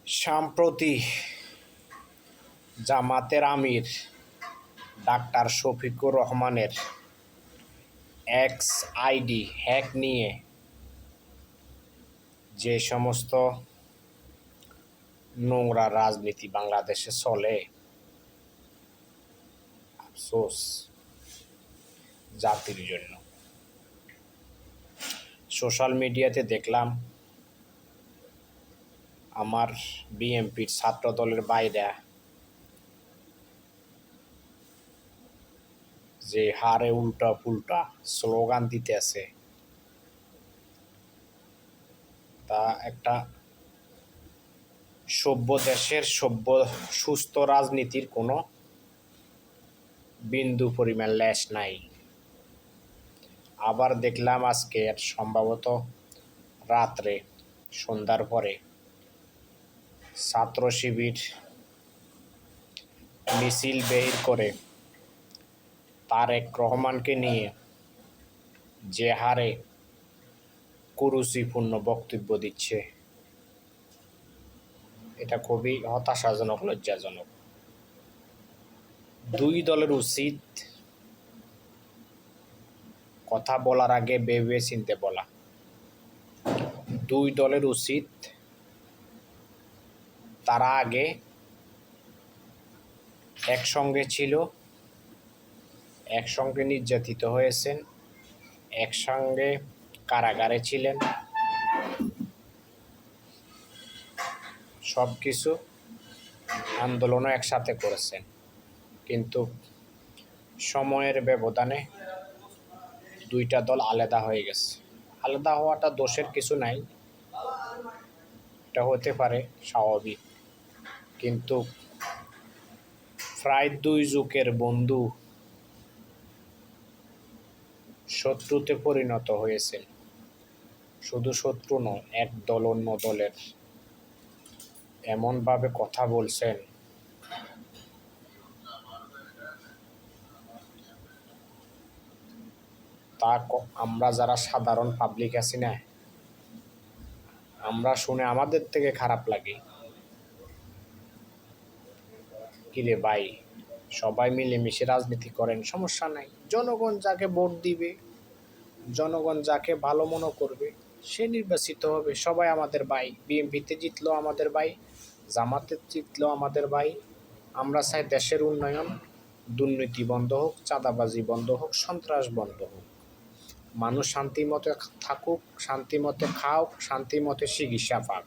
সম্প্রতি জামাতের আমির ডাক্তার শফিকুর রহমানের এক্স আইডি হ্যাক নিয়ে যে সমস্ত নোংরা রাজনীতি বাংলাদেশে চলে, আফসোস জাতির জন্য। সোশ্যাল মিডিয়াতে দেখলাম আমার বিএনপির ছাত্র দলের বাইরা যে হারে উল্টা পুল্টা স্লোগান দিতেছে, তা একটা সভ্য দেশের সভ্য সুস্থ রাজনীতির কোনো বিন্দু পরিমাণ লেশ নাই। আবার দেখলাম আজকে সম্ভবত রাত্রে সন্ধ্যার পরে ছাত্র শিবির মিছিল বের করে তারেক রহমানকে নিয়ে যে হারে কুরুচিপূর্ণ বক্তব্য দিচ্ছে, এটা খুবই হতাশাজনক, লজ্জাজনক। দুই দলের উচিত কথা বলার আগে ভেবে চিন্তে বলা। দুই দলের উচিত তারা আগে একসঙ্গে ছিল, একসঙ্গে নির্যাতিত হয়েছেন, একসঙ্গে কারাগারে ছিলেন, সব কিছু আন্দোলনও একসাথে করেছেন, কিন্তু সময়ের ব্যবধানে দুইটা দল আলাদা হয়ে গেছে। আলাদা হওয়াটা দোষের কিছু নাই, এটা হতে পারে স্বাভাবিক, কিন্তু প্রায় দুই যুগের বন্ধু শত্রুতে পরিণত হয়েছে। শুধু শত্রু নয়, এক দল অন্য দলের এমনভাবে কথা বলছেন, তা আমরা যারা সাধারণ পাবলিক আছি না, আমরা শুনে আমাদের থেকে খারাপ লাগে। কিরে ভাই, সবাই মিলেমিশে রাজনীতি করেন, সমস্যা নাই। জনগণ যাকে ভোট দিবে, জনগণ যাকে ভালো মনে করবে সে নির্বাচিত হবে। সবাই আমাদের ভাই। বিএনপিতে জিতলো আমাদের ভাই, জামাতে জিতলো আমাদের ভাই। আমরা চাই দেশের উন্নয়ন, দুর্নীতি বন্ধ হোক, চাঁদাবাজি বন্ধ হোক, সন্ত্রাস বন্ধ হোক, মানুষ শান্তি মতে থাকুক, শান্তি মতে খাওক, শান্তি মতে চিকিৎসা পাক।